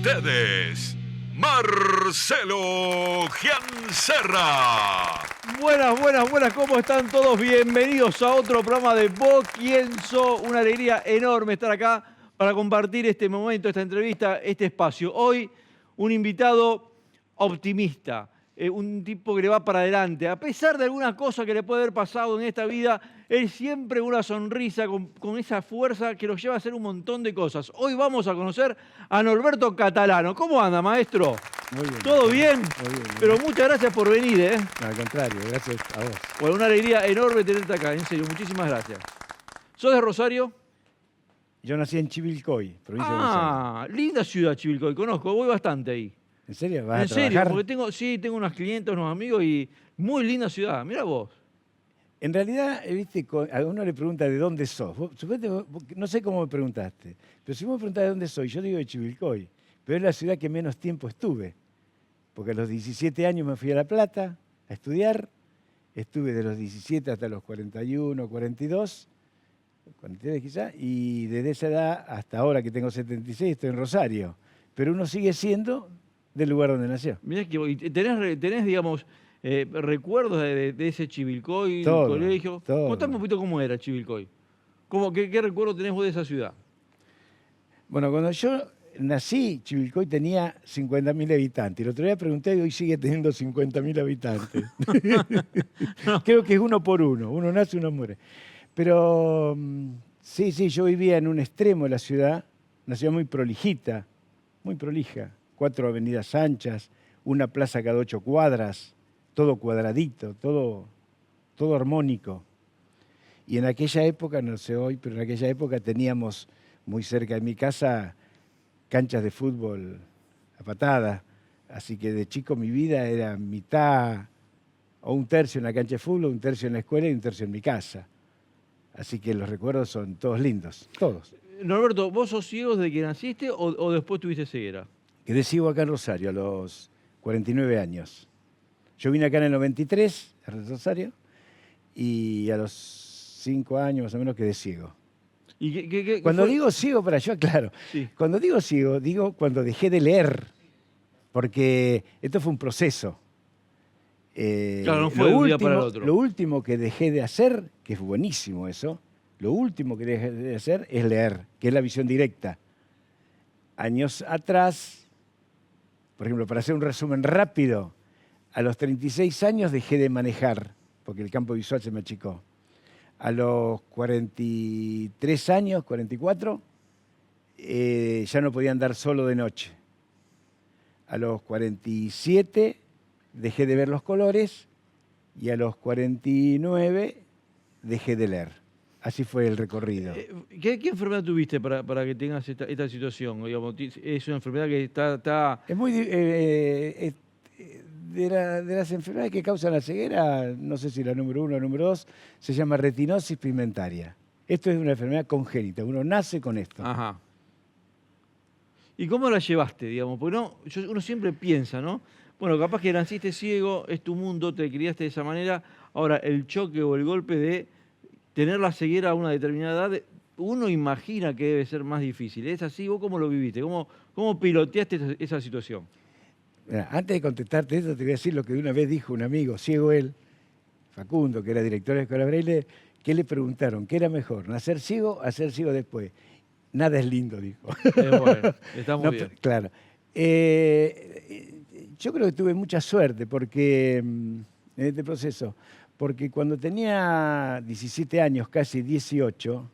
ustedes, Marcelo Gianserra. Buenas, ¿cómo están todos? Bienvenidos a otro programa de Vos Quién Sos. Una alegría enorme estar acá para compartir este momento, esta entrevista, este espacio. Hoy, un invitado optimista, un tipo que le va para adelante. A pesar de alguna cosa que le puede haber pasado en esta vida, él siempre una sonrisa, con esa fuerza que lo lleva a hacer un montón de cosas. Hoy vamos a conocer a Norberto Catalano. ¿Cómo anda, maestro? Muy bien. ¿Todo bien? Muy bien. Pero muchas gracias por venir, ¿eh? No, al contrario, gracias a vos. Bueno, una alegría enorme tenerte acá, en serio, muchísimas gracias. ¿Sos de Rosario? Yo nací en Chivilcoy, provincia de Buenos Aires. Linda ciudad Chivilcoy, conozco, voy bastante ahí. ¿En serio? ¿Vas En a serio, trabajar? porque tengo unos clientes, unos amigos y muy linda ciudad, mira vos. En realidad, viste, a uno le pregunta de dónde sos. No sé cómo me preguntaste, pero si vos me preguntás de dónde soy, yo digo de Chivilcoy. Pero es la ciudad que menos tiempo estuve. Porque a los 17 años me fui a La Plata a estudiar. Estuve de los 17 hasta los 41, 42, 43 quizás. Y desde esa edad hasta ahora que tengo 76 estoy en Rosario. Pero uno sigue siendo del lugar donde nació. Mirá que tenés digamos, recuerdos de ese Chivilcoy, Todo, del colegio. todo. Contame un poquito cómo era Chivilcoy. ¿Qué recuerdo tenés vos de esa ciudad? Bueno, cuando yo nací, Chivilcoy tenía 50.000 habitantes. El otro día pregunté y hoy sigue teniendo 50.000 habitantes. Creo que es uno por uno. Uno nace, uno muere. Pero sí, yo vivía en un extremo de la ciudad, una ciudad muy prolijita, muy prolija. 4 avenidas anchas, una plaza cada 8 cuadras, todo cuadradito, todo armónico. Y en aquella época, no sé hoy, pero en aquella época teníamos muy cerca de mi casa canchas de fútbol a patada. Así que de chico mi vida era mitad o un tercio en la cancha de fútbol, un tercio en la escuela y un tercio en mi casa. Así que los recuerdos son todos lindos, todos. Norberto, ¿vos sos ciego desde que naciste o después tuviste ceguera? Quedé ciego acá en Rosario a los 49 años. Yo vine acá en el 93, a Rosario, y a los 5 años más o menos quedé ciego. ¿Y Cuando digo ciego, para yo aclaro, Sí. cuando digo ciego, digo cuando dejé de leer, porque esto fue un proceso. Claro, no fue de un día para el otro. Lo último que dejé de hacer, que es buenísimo eso, lo último que dejé de hacer es leer, que es la visión directa. Años atrás, por ejemplo, para hacer un resumen rápido, a los 36 años dejé de manejar, porque el campo visual se me achicó. A los 43 años, 44, ya no podía andar solo de noche. A los 47 dejé de ver los colores y a los 49 dejé de leer. Así fue el recorrido. ¿Qué enfermedad tuviste para que tengas esta situación? Digamos, es una enfermedad que está... Es muy... de las enfermedades que causan la ceguera, no sé si la número 1 o número 2, se llama retinosis pigmentaria. Esto es una enfermedad congénita, uno nace con esto. Ajá. ¿Y cómo la llevaste, digamos? Porque uno siempre piensa, ¿no? Bueno, capaz que naciste ciego, es tu mundo, te criaste de esa manera. Ahora, el choque o el golpe de tener la ceguera a una determinada edad, uno imagina que debe ser más difícil. ¿Es así? ¿Vos cómo lo viviste? ¿Cómo piloteaste esa situación? Mira, antes de contestarte eso, te voy a decir lo que una vez dijo un amigo, ciego él, Facundo, que era director de la Escuela Braille, que le preguntaron, ¿qué era mejor, nacer ciego o hacer ciego después? Nada es lindo, dijo. Bueno, está muy bien. Claro. Yo creo que tuve mucha suerte porque en este proceso, porque cuando tenía 17 años, casi 18,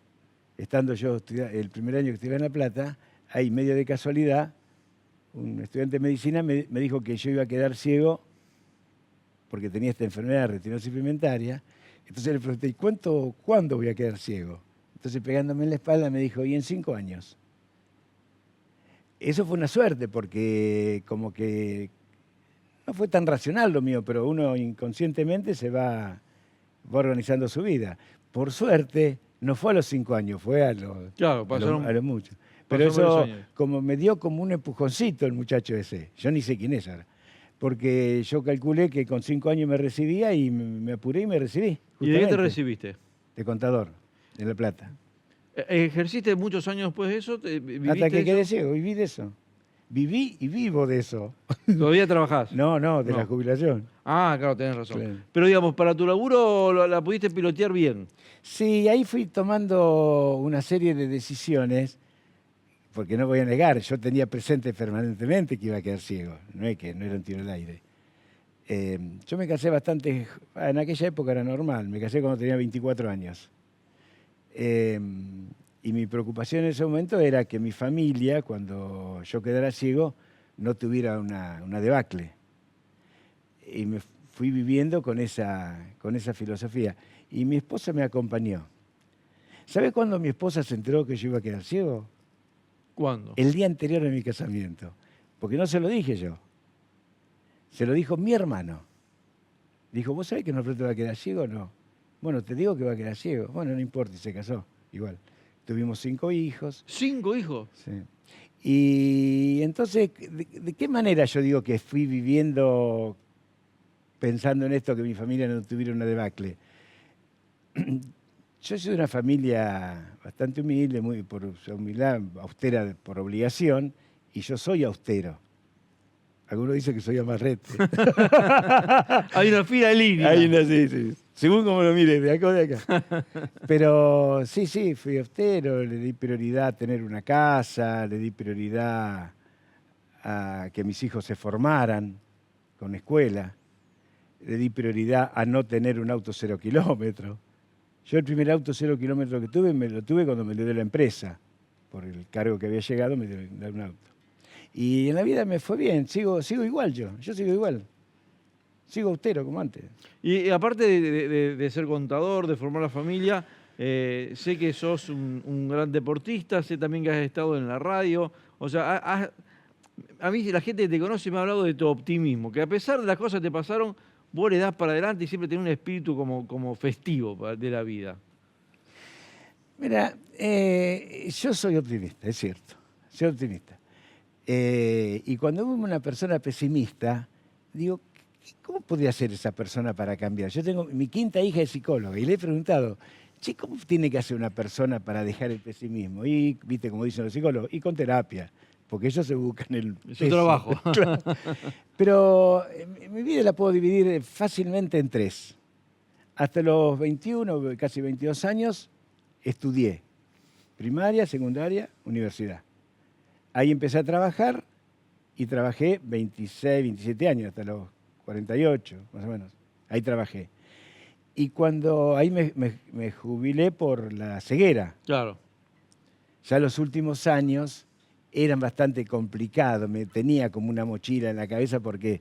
estando yo el primer año que estudiaba en La Plata, ahí medio de casualidad, un estudiante de medicina me dijo que yo iba a quedar ciego porque tenía esta enfermedad de retinosis pigmentaria. Entonces le pregunté, ¿y cuándo voy a quedar ciego? Entonces pegándome en la espalda me dijo, y en 5 años. Eso fue una suerte porque como que no fue tan racional lo mío, pero uno inconscientemente se va organizando su vida. Por suerte, no fue a los 5 años, fue a lo mucho. Pero eso como me dio como un empujoncito el muchacho ese. Yo ni sé quién es ahora. Porque yo calculé que con 5 años me recibía y me apuré y me recibí. ¿Y de qué te recibiste? De contador, de La Plata. ¿Ejerciste muchos años después de eso? Hasta que quedé ciego, viví de eso. Viví y vivo de eso. ¿Todavía trabajás? No, de No. la jubilación. Ah, claro, tenés razón. Claro. Pero digamos, para tu laburo la pudiste pilotear bien. Sí, ahí fui tomando una serie de decisiones, porque no voy a negar, yo tenía presente permanentemente que iba a quedar ciego, no es que no era un tiro al aire. Yo me casé bastante, en aquella época era normal, me casé cuando tenía 24 años. Y mi preocupación en ese momento era que mi familia, cuando yo quedara ciego, no tuviera una debacle. Y me fui viviendo con esa filosofía. Y mi esposa me acompañó. ¿Sabe cuándo mi esposa se enteró que yo iba a quedar ciego? ¿Cuándo? El día anterior a mi casamiento. Porque no se lo dije yo. Se lo dijo mi hermano. Dijo, ¿vos sabés que no pronto va a quedar ciego o no? Bueno, te digo que va a quedar ciego. Bueno, no importa, y se casó. Igual. Tuvimos 5 hijos. ¿5 hijos? Sí. Y entonces, ¿de qué manera yo digo que fui viviendo pensando en esto, que mi familia no tuviera una debacle? Yo soy de una familia bastante humilde, muy por su humildad, austera por obligación, y yo soy austero. Algunos dicen que soy amarrete. Hay una fila de línea. Hay una, sí. Según como lo mires, de acá o de acá. Pero sí, fui austero, le di prioridad a tener una casa, le di prioridad a que mis hijos se formaran con escuela, le di prioridad a no tener un auto 0 kilómetros. Yo el primer auto 0 kilómetros que tuve, me lo tuve cuando me lo dio la empresa. Por el cargo que había llegado, me dio un auto. Y en la vida me fue bien, sigo igual yo sigo igual. Sigo austero como antes. Y aparte de ser contador, de formar la familia, sé que sos un gran deportista, sé también que has estado en la radio. O sea, a mí la gente que te conoce me ha hablado de tu optimismo, que a pesar de las cosas que te pasaron, vos le das para adelante y siempre tenés un espíritu como festivo de la vida. Mira, yo soy optimista, es cierto, soy optimista. Y cuando veo una persona pesimista, digo, ¿cómo podría ser esa persona para cambiar? Mi quinta hija es psicóloga y le he preguntado, che, ¿cómo tiene que hacer una persona para dejar el pesimismo? Y, viste, como dicen los psicólogos, y con terapia, porque ellos se buscan el Es un trabajo. Claro. Pero mi vida la puedo dividir fácilmente en 3. Hasta los 21, casi 22 años, estudié primaria, secundaria, universidad. Ahí empecé a trabajar y trabajé 26, 27 años, hasta los 48, más o menos. Ahí trabajé. Y cuando ahí me jubilé por la ceguera. Claro. Ya los últimos años eran bastante complicados. Me tenía como una mochila en la cabeza porque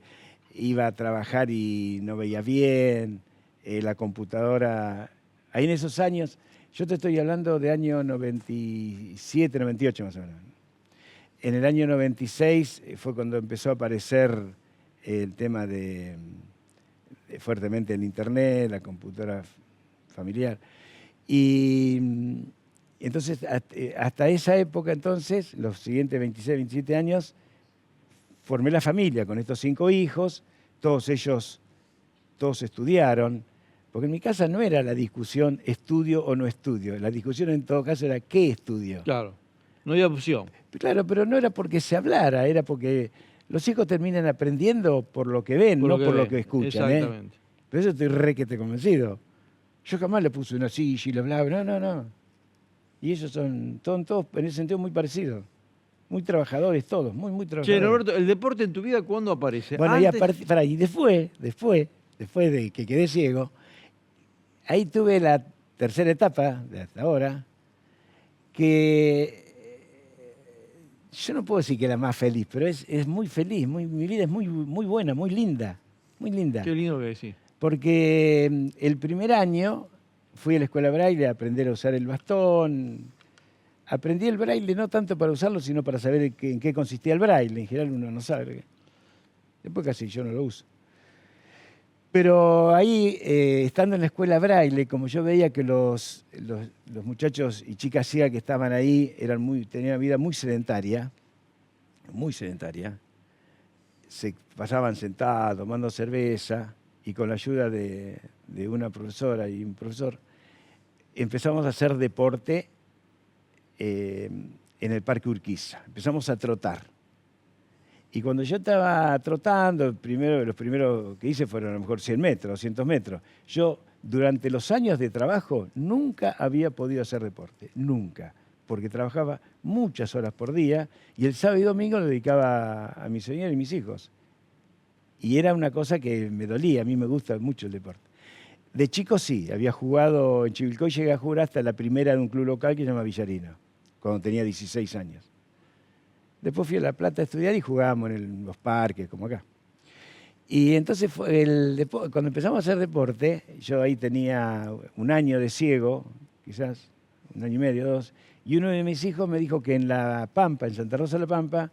iba a trabajar y no veía bien. La computadora... Ahí en esos años, yo te estoy hablando de año 97, 98 más o menos. En el año 96 fue cuando empezó a aparecer el tema de fuertemente el internet, la computadora familiar. Y entonces, hasta esa época entonces, los siguientes 26, 27 años, formé la familia con estos 5 hijos, todos estudiaron, porque en mi casa no era la discusión estudio o no estudio, la discusión en todo caso era qué estudio. Claro. No había opción. Claro, pero no era porque se hablara, era porque los hijos terminan aprendiendo por lo que ven, no por lo que escuchan. Exactamente. Pero eso estoy requete convencido. Yo jamás le puse una silla y le hablaba, no. Y ellos son todos en ese sentido muy parecidos. Muy trabajadores todos, muy trabajadores. Che, Roberto, ¿el deporte en tu vida cuándo aparece? Bueno, y después de que quedé ciego, ahí tuve la tercera etapa, de hasta ahora, que yo no puedo decir que era más feliz, pero es muy feliz, mi vida es muy buena, muy linda. Qué lindo que decís. Porque el primer año fui a la escuela Braille a aprender a usar el bastón. Aprendí el Braille no tanto para usarlo, sino para saber en qué consistía el Braille. En general uno no sabe. Después casi yo no lo uso. Pero ahí, estando en la escuela Braille, como yo veía que los muchachos y chicas ciegas que estaban ahí tenían una vida muy sedentaria, se pasaban sentados, tomando cerveza, y con la ayuda de una profesora y un profesor, empezamos a hacer deporte en el Parque Urquiza. Empezamos a trotar. Y cuando yo estaba trotando, los primeros que hice fueron a lo mejor 100 metros, 200 metros. Yo, durante los años de trabajo, nunca había podido hacer deporte, nunca, porque trabajaba muchas horas por día y el sábado y domingo lo dedicaba a mi señora y mis hijos. Y era una cosa que me dolía, a mí me gusta mucho el deporte. De chico sí, había jugado en Chivilcoy, llegué a jugar hasta la primera de un club local que se llama Villarino, cuando tenía 16 años. Después fui a La Plata a estudiar y jugábamos en los parques, como acá. Y entonces cuando empezamos a hacer deporte, yo ahí tenía un año de ciego, quizás un año y medio, 2, y uno de mis hijos me dijo que en La Pampa, en Santa Rosa de La Pampa,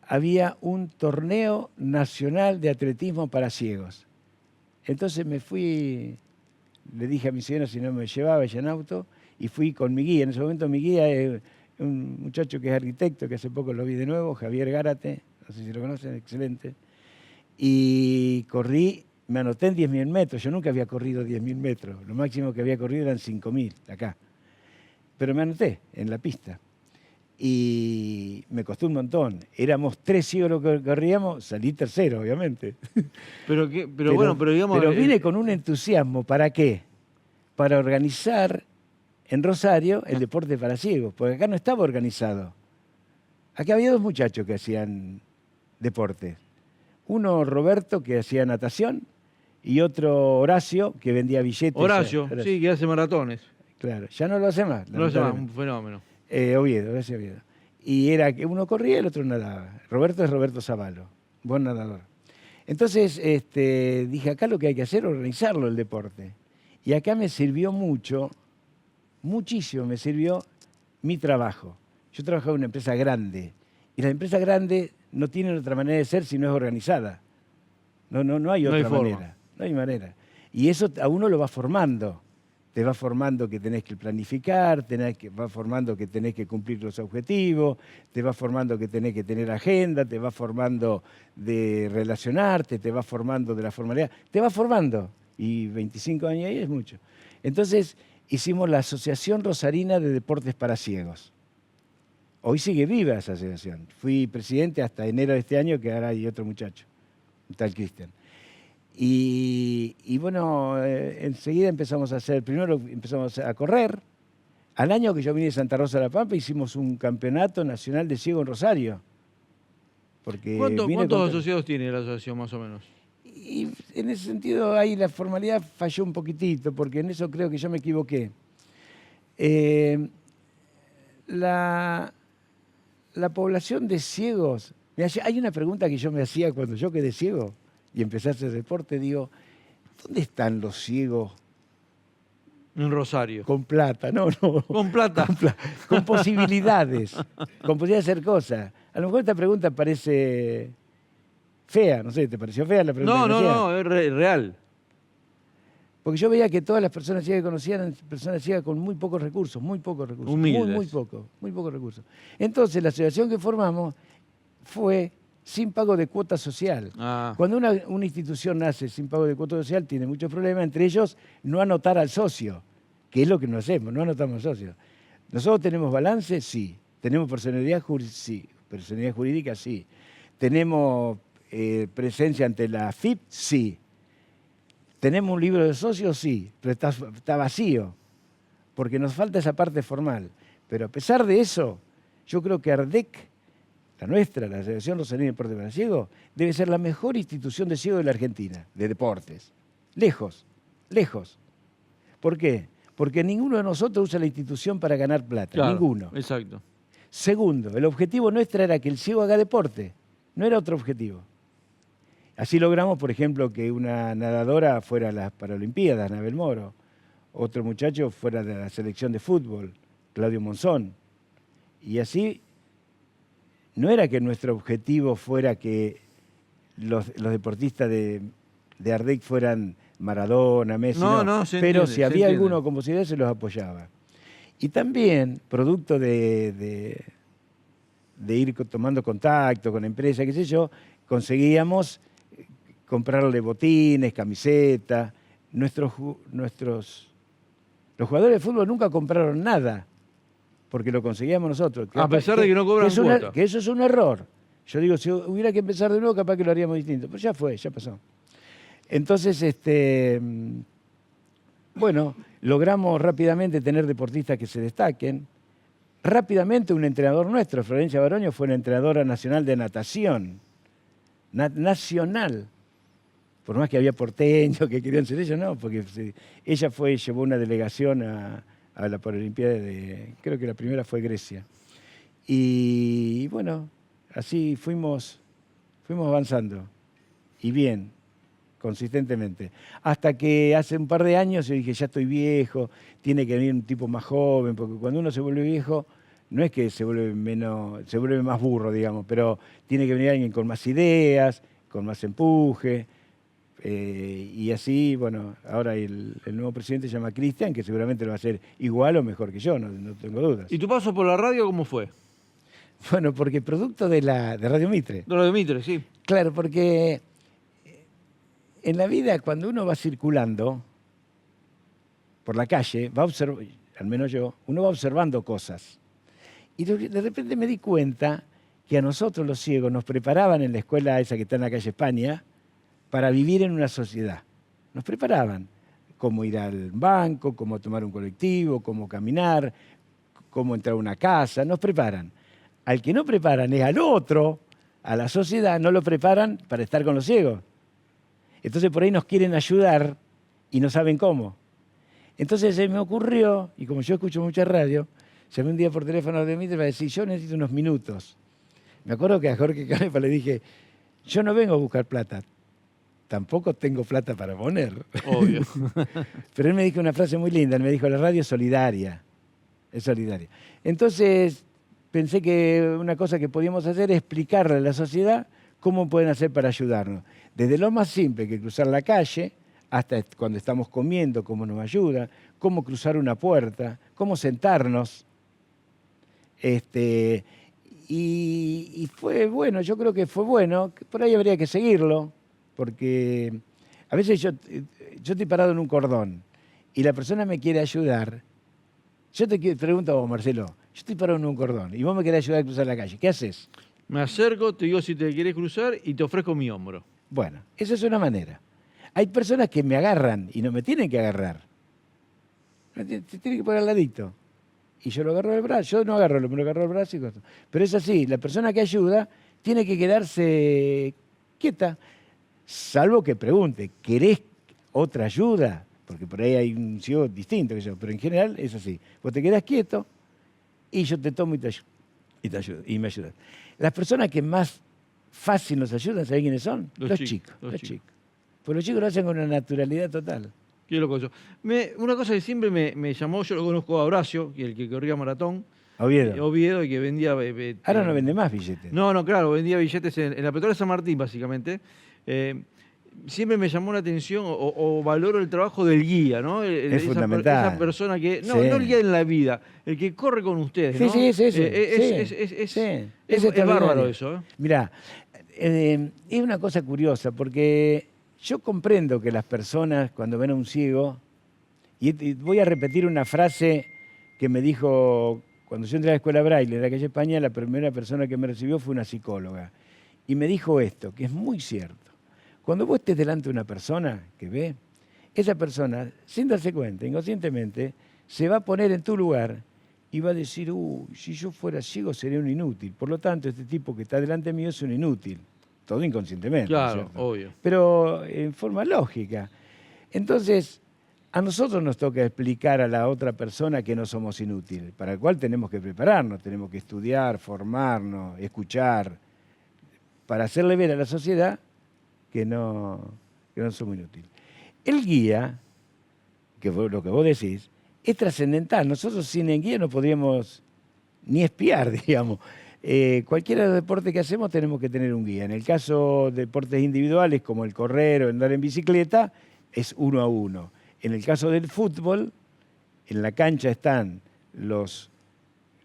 había un torneo nacional de atletismo para ciegos. Entonces me fui, le dije a mi señora si no me llevaba ella en auto, y fui con mi guía. En ese momento mi guía es un muchacho que es arquitecto, que hace poco lo vi de nuevo, Javier Gárate, no sé si lo conocen, excelente. Y corrí, me anoté en 10.000 metros, yo nunca había corrido 10.000 metros, lo máximo que había corrido eran 5.000 acá. Pero me anoté en la pista y me costó un montón. Éramos 3 ciegos los que corríamos, salí tercero, obviamente. Pero digamos... Pero vine con un entusiasmo, ¿para qué? Para organizar en Rosario el deporte para ciegos, porque acá no estaba organizado. Acá había 2 muchachos que hacían deporte. Uno, Roberto, que hacía natación, y otro, Horacio, que vendía billetes. Horacio, sí, que hace maratones. Claro, ya no lo hace más. No lo hace más, un fenómeno. Oviedo, Horacio Oviedo. Y era que uno corría y el otro nadaba. Roberto es Roberto Zavalo, buen nadador. Entonces dije, acá lo que hay que hacer es organizarlo el deporte. Y acá me sirvió mucho, muchísimo me sirvió mi trabajo. Yo trabajaba en una empresa grande y las empresas grandes no tienen otra manera de ser si no es organizada. No hay otra manera. No hay manera. Y eso a uno lo va formando. Te va formando que tenés que planificar, va formando que tenés que cumplir los objetivos, te va formando que tenés que tener agenda, te va formando de relacionarte, te va formando de la formalidad, te va formando. Y 25 años ahí es mucho. Entonces hicimos la Asociación Rosarina de Deportes para Ciegos. Hoy sigue viva esa asociación. Fui presidente hasta enero de este año, que ahora hay otro muchacho, un tal Cristian. Y bueno, enseguida empezamos a hacer, primero empezamos a correr. Al año que yo vine de Santa Rosa de la Pampa hicimos un campeonato nacional de ciego en Rosario. Porque ¿Cuántos asociados tiene la asociación más o menos? Y en ese sentido ahí la formalidad falló un poquitito, porque en eso creo que yo me equivoqué. La población de ciegos, hay una pregunta que yo me hacía cuando yo quedé ciego y empecé a hacer deporte, digo, ¿dónde están los ciegos? En Rosario. Con plata, no. ¿Con plata? Con posibilidades, con posibilidades de hacer cosas. A lo mejor esta pregunta parece fea, no sé, ¿te pareció fea la pregunta? No, es real. Porque yo veía que todas las personas ciegas que conocían eran personas ciegas con muy pocos recursos. Humildes. Muy pocos recursos. Entonces la asociación que formamos fue sin pago de cuota social. Cuando una institución nace sin pago de cuota social tiene muchos problemas, entre ellos no anotar al socio, que es lo que no hacemos, no anotamos al socio. ¿Nosotros tenemos balance? Sí. ¿Tenemos personalidad jurídica? Sí. ¿Personalidad jurídica? Sí. ¿Tenemos presencia ante la AFIP? Sí. ¿Tenemos un libro de socios? Sí, pero está vacío, porque nos falta esa parte formal. Pero a pesar de eso, yo creo que ARDEC, la nuestra, la Asociación Rosarina de Deportes para Ciegos, debe ser la mejor institución de ciegos de la Argentina, de deportes. Lejos. ¿Por qué? Porque ninguno de nosotros usa la institución para ganar plata, claro, ninguno. Exacto. Segundo, el objetivo nuestro era que el ciego haga deporte, no era otro objetivo. Así logramos, por ejemplo, que una nadadora fuera a las Paralimpiadas, Anabel Moro, otro muchacho fuera de la selección de fútbol, Claudio Monzón. Y así, no era que nuestro objetivo fuera que los deportistas de ARDEC fueran Maradona, Messi, pero si había alguno con posibilidad se los apoyaba. Y también, producto de ir tomando contacto con empresas, qué sé yo, conseguíamos comprarle botines, camisetas. Los jugadores de fútbol nunca compraron nada, porque lo conseguíamos nosotros. A pesar de que no cobran cuota. Que eso es un error. Yo digo, si hubiera que empezar de nuevo, capaz que lo haríamos distinto. Pero ya fue, ya pasó. Entonces, bueno, logramos rápidamente tener deportistas que se destaquen. Rápidamente un entrenador nuestro, Florencia Baroño, fue una entrenadora nacional de natación. Nacional. Por más que había porteños que querían ser ellos, no, porque ella llevó una delegación a la Paralimpiada de, creo que la primera fue Grecia. Y bueno, así fuimos avanzando. Y bien, consistentemente. Hasta que hace un par de años yo dije, ya estoy viejo, tiene que venir un tipo más joven, porque cuando uno se vuelve viejo, no es que se vuelve más burro, digamos, pero tiene que venir alguien con más ideas, con más empuje. Y así, bueno, ahora el nuevo presidente se llama Cristian, que seguramente lo va a hacer igual o mejor que yo, no tengo dudas. ¿Y tu paso por la radio cómo fue? Bueno, porque producto de Radio Mitre. De Radio Mitre, sí. Claro, porque en la vida cuando uno va circulando por la calle, al menos yo, uno va observando cosas. Y de repente me di cuenta que a nosotros los ciegos nos preparaban en la escuela esa que está en la calle España, para vivir en una sociedad. Nos preparaban cómo ir al banco, cómo tomar un colectivo, cómo caminar, cómo entrar a una casa, nos preparan. Al que no preparan es al otro, a la sociedad, no lo preparan para estar con los ciegos. Entonces por ahí nos quieren ayudar y no saben cómo. Entonces se me ocurrió, y como yo escucho mucha radio, llamé un día por teléfono de Mitre para decir, yo necesito unos minutos. Me acuerdo que a Jorge Canepa le dije, yo no vengo a buscar plata, tampoco tengo plata para poner. Obvio. Pero él me dijo una frase muy linda, él me dijo, la radio es solidaria. Es solidaria. Entonces pensé que una cosa que podíamos hacer es explicarle a la sociedad cómo pueden hacer para ayudarnos. Desde lo más simple, que cruzar la calle, hasta cuando estamos comiendo, cómo nos ayuda, cómo cruzar una puerta, cómo sentarnos. Y fue bueno, yo creo que fue bueno, por ahí habría que seguirlo. Porque a veces yo estoy parado en un cordón y la persona me quiere ayudar. Yo te pregunto a vos, Marcelo, yo estoy parado en un cordón y vos me querés ayudar a cruzar la calle. ¿Qué haces? Me acerco, te digo si te querés cruzar y te ofrezco mi hombro. Bueno, esa es una manera. Hay personas que me agarran y no me tienen que agarrar. Me tienen que poner al ladito. Y yo lo agarro del brazo. Yo no agarro, me lo agarro del brazo y cosas. Pero es así, la persona que ayuda tiene que quedarse quieta. Salvo que pregunte, ¿querés otra ayuda? Porque por ahí hay un ciego distinto que yo, pero en general es así. Vos te quedás quieto y yo te tomo y te ayudo, y me ayudas. Las personas que más fácil nos ayudan, ¿sabés quiénes son? Los chicos. Los chicos. Pues los chicos lo hacen con una naturalidad total. Qué loco eso. Una cosa que siempre me llamó, yo lo conozco a Horacio, el que corría maratón. Oviedo. Y que vendía... Ahora no vende más billetes. No, claro, vendía billetes en la Petrolera San Martín, básicamente. Siempre me llamó la atención o valoro el trabajo del guía, ¿no? Es fundamental. Esa persona que, no el guía en la vida, el que corre con ustedes, ¿no? Sí, es bárbaro eso. Mirá, es una cosa curiosa, porque yo comprendo que las personas cuando ven a un ciego, y voy a repetir una frase que me dijo cuando yo entré a la escuela Braille en la calle España, la primera persona que me recibió fue una psicóloga. Y me dijo esto, que es muy cierto. Cuando vos estés delante de una persona que ve, esa persona, sin darse cuenta, inconscientemente, se va a poner en tu lugar y va a decir, si yo fuera ciego sería un inútil. Por lo tanto, este tipo que está delante mío es un inútil. Todo inconscientemente. Claro, obvio. Pero en forma lógica. Entonces, a nosotros nos toca explicar a la otra persona que no somos inútiles, para el cual tenemos que prepararnos, tenemos que estudiar, formarnos, escuchar, para hacerle ver a la sociedad que no somos inútiles. El guía, que fue lo que vos decís, es trascendental. Nosotros sin el guía no podríamos ni espiar, digamos. Cualquiera de los deportes que hacemos tenemos que tener un guía. En el caso de deportes individuales como el correr o andar en bicicleta, es 1 a 1. En el caso del fútbol, en la cancha están los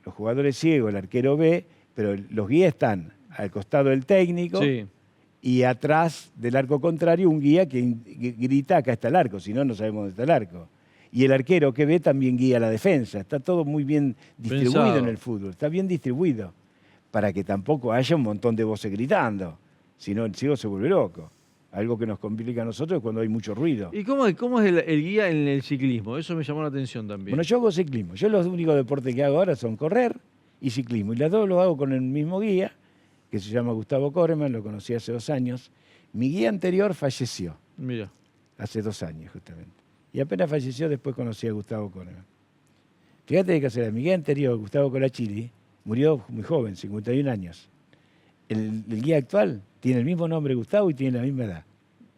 jugadores ciegos, el arquero B, pero los guías están al costado del técnico. Sí. Y atrás del arco contrario un guía que grita, acá está el arco, si no, no sabemos dónde está el arco. Y el arquero que ve también guía la defensa. Está todo muy bien distribuido en el fútbol, está bien distribuido. para que tampoco haya un montón de voces gritando. Si no, el ciego se vuelve loco. Algo que nos complica a nosotros es cuando hay mucho ruido. ¿Y cómo es el guía en el ciclismo? Eso me llamó la atención también. Bueno, yo hago ciclismo. Yo los únicos deportes que hago ahora son correr y ciclismo. Y las dos los hago con el mismo guía, que se llama Gustavo Koreman, lo conocí hace 2 años. Mi guía anterior falleció, Mira. hace 2 años justamente. Y apenas falleció, después conocí a Gustavo Koreman. Fíjate que mi guía anterior, Gustavo Colachili, murió muy joven, 51 años. El guía actual tiene el mismo nombre, Gustavo, y tiene la misma edad.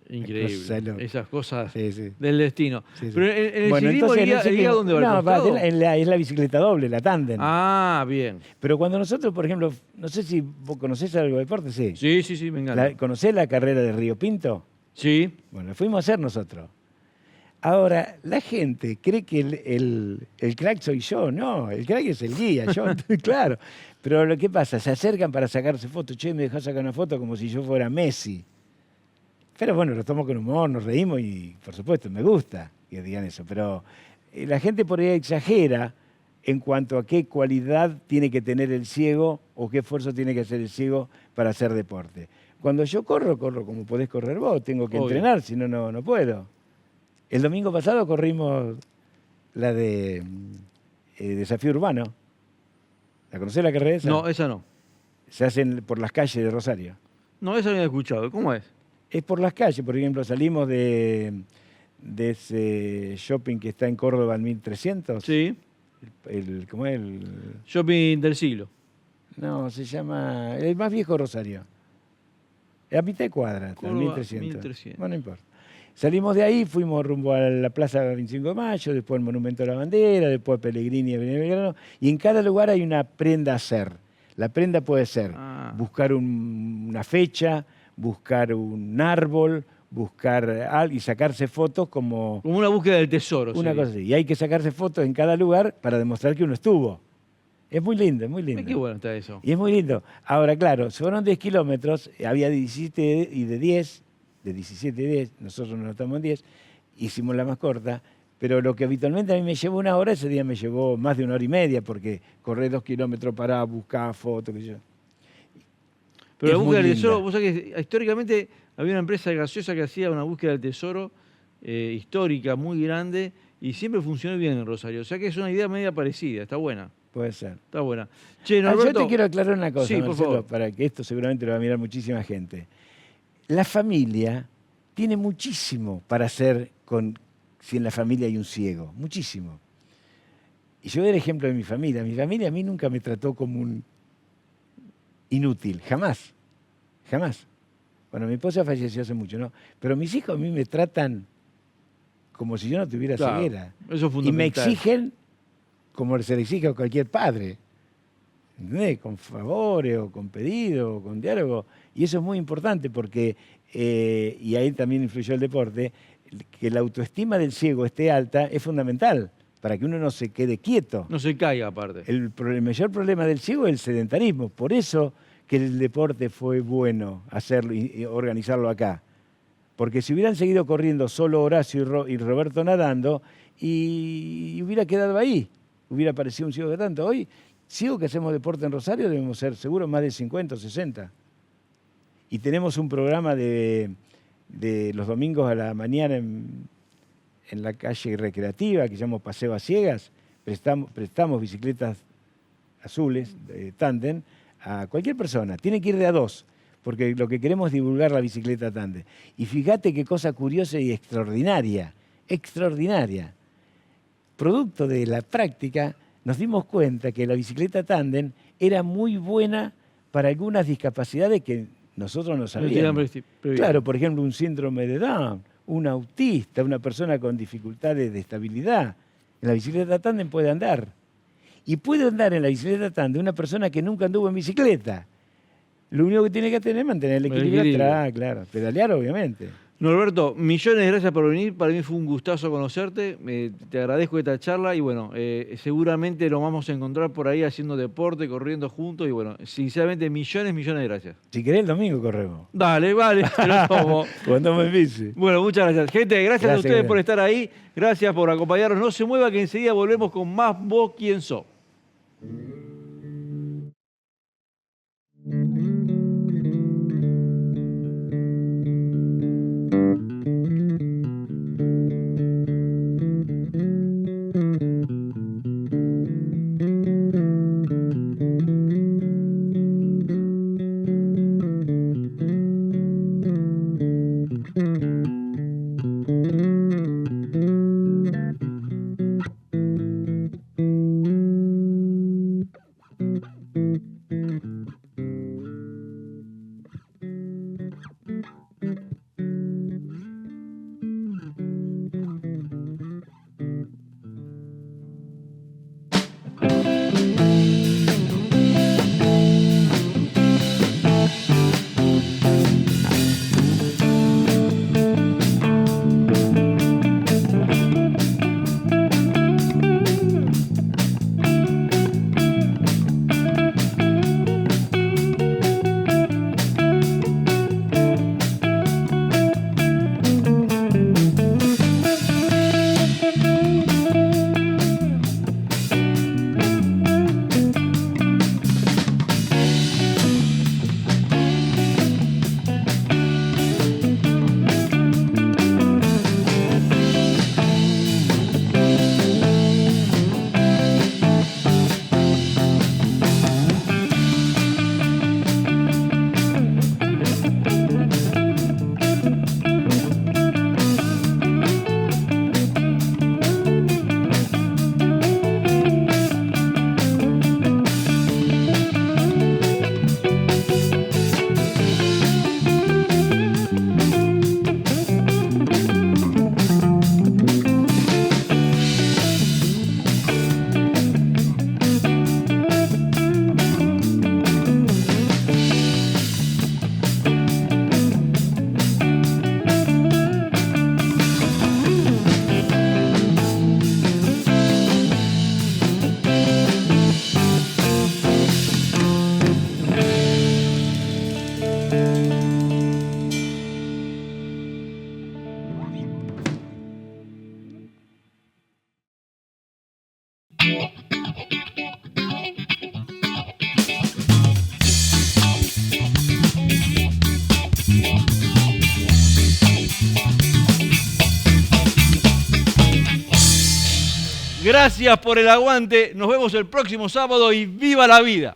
Increíble. Esas cosas Sí, sí. del destino. Sí, sí. Pero en el Bueno, ciclismo, entonces, ¿el guía dónde va? ¿Al costado? es la bicicleta doble, la tándem. Ah, bien. Pero cuando nosotros, por ejemplo, no sé si vos conocés algo de deporte, sí. Sí, me encanta. ¿Conocés la carrera de Río Pinto? Sí. Bueno, la fuimos a hacer nosotros. Ahora, la gente cree que el crack soy yo. No, el crack es el guía, yo, claro. Pero lo que pasa, se acercan para sacarse fotos. Che, me dejás sacar una foto como si yo fuera Messi. Pero bueno, lo tomo con humor, nos reímos y, por supuesto, me gusta que digan eso. Pero la gente por ahí exagera en cuanto a qué cualidad tiene que tener el ciego o qué esfuerzo tiene que hacer el ciego para hacer deporte. Cuando yo corro como podés correr vos. Tengo que Obvio. entrenar, si no, no puedo. El domingo pasado corrimos la de Desafío Urbano. ¿La conocés la carrera esa? No, esa no. Se hacen por las calles de Rosario. No, esa no había escuchado. ¿Cómo es? Es por las calles, por ejemplo, salimos de ese shopping que está en Córdoba, el 1300. Sí. ¿Cómo es? Shopping del siglo. No, se llama el más viejo Rosario. A mitad de cuadra, el Córdoba, 1300. 1300. Bueno, no importa. Salimos de ahí, fuimos rumbo a la Plaza 25 de Mayo, después al Monumento a la Bandera, después a Pellegrini y Avenida Belgrano, y en cada lugar hay una prenda a hacer. La prenda puede ser buscar una fecha, buscar un árbol, buscar algo y sacarse fotos como una búsqueda del tesoro. Una sería. cosa así. Y hay que sacarse fotos en cada lugar para demostrar que uno estuvo. Es muy lindo, es muy lindo. Qué bueno está eso. Y es muy lindo. Ahora, claro, fueron 10 kilómetros, había 17 y de 10, de 17 y 10, nosotros nos estamos en 10, hicimos la más corta, pero lo que habitualmente a mí me llevó 1 hora, ese día me llevó más de 1 hora y media, porque corré 2 kilómetros para buscar fotos, qué sé yo. Pero Es la búsqueda muy del tesoro, linda. vos sabés que históricamente había una empresa gaseosa que hacía una búsqueda del tesoro histórica muy grande y siempre funcionó bien en Rosario. O sea que es una idea media parecida, está buena. Puede ser. Está buena. Che, Yo Norberto, te quiero aclarar una cosa, Sí, por Marcelo, favor. para que esto seguramente lo va a mirar muchísima gente. La familia tiene muchísimo para hacer si en la familia hay un ciego, muchísimo. Y yo doy el ejemplo de mi familia. Mi familia a mí nunca me trató como un inútil, jamás, jamás. Bueno, mi esposa falleció hace mucho, ¿no? Pero mis hijos a mí me tratan como si yo no tuviera Claro, ceguera. eso es Y me fundamental. exigen como se le exige a cualquier padre. ¿Entendés? Con favores o con pedidos o con diálogo. Y eso es muy importante porque, y ahí también influyó el deporte, que la autoestima del ciego esté alta es fundamental para que uno no se quede quieto. No se caiga aparte. El mayor problema del ciego es el sedentarismo. Por eso que el deporte fue bueno hacerlo y organizarlo acá. Porque si hubieran seguido corriendo solo Horacio y Roberto nadando, y hubiera quedado ahí, hubiera aparecido un ciego de tanto. Hoy, ciego que hacemos deporte en Rosario, debemos ser seguro más de 50 o 60. Y tenemos un programa de los domingos a la mañana en la calle recreativa, que llamamos Paseo a Ciegas. Prestamos bicicletas azules, tándem, a cualquier persona. Tiene que ir de a 2, porque lo que queremos es divulgar la bicicleta tándem. Y fíjate qué cosa curiosa y extraordinaria, extraordinaria. Producto de la práctica, nos dimos cuenta que la bicicleta tándem era muy buena para algunas discapacidades que nosotros no sabíamos. previsto. Claro, por ejemplo, un síndrome de Down, un autista, una persona con dificultades de estabilidad. En la bicicleta tándem puede andar. Y puede andar en la bicicleta tándem una persona que nunca anduvo en bicicleta. Lo único que tiene que tener es mantener el equilibrio atrás, claro. Pedalear, obviamente. Norberto, millones de gracias por venir. Para mí fue un gustazo conocerte. Te agradezco esta charla y bueno, seguramente lo vamos a encontrar por ahí haciendo deporte, corriendo juntos y bueno, sinceramente millones de gracias. Si querés el domingo corremos. Dale, vale, te lo tomo. Cuando me bici. Bueno, muchas gracias. Gente, gracias a ustedes Gracias. por estar ahí. Gracias por acompañarnos. No se mueva que enseguida volvemos con más Vos Quién Sos. Gracias por el aguante. Nos vemos el próximo sábado y ¡viva la vida!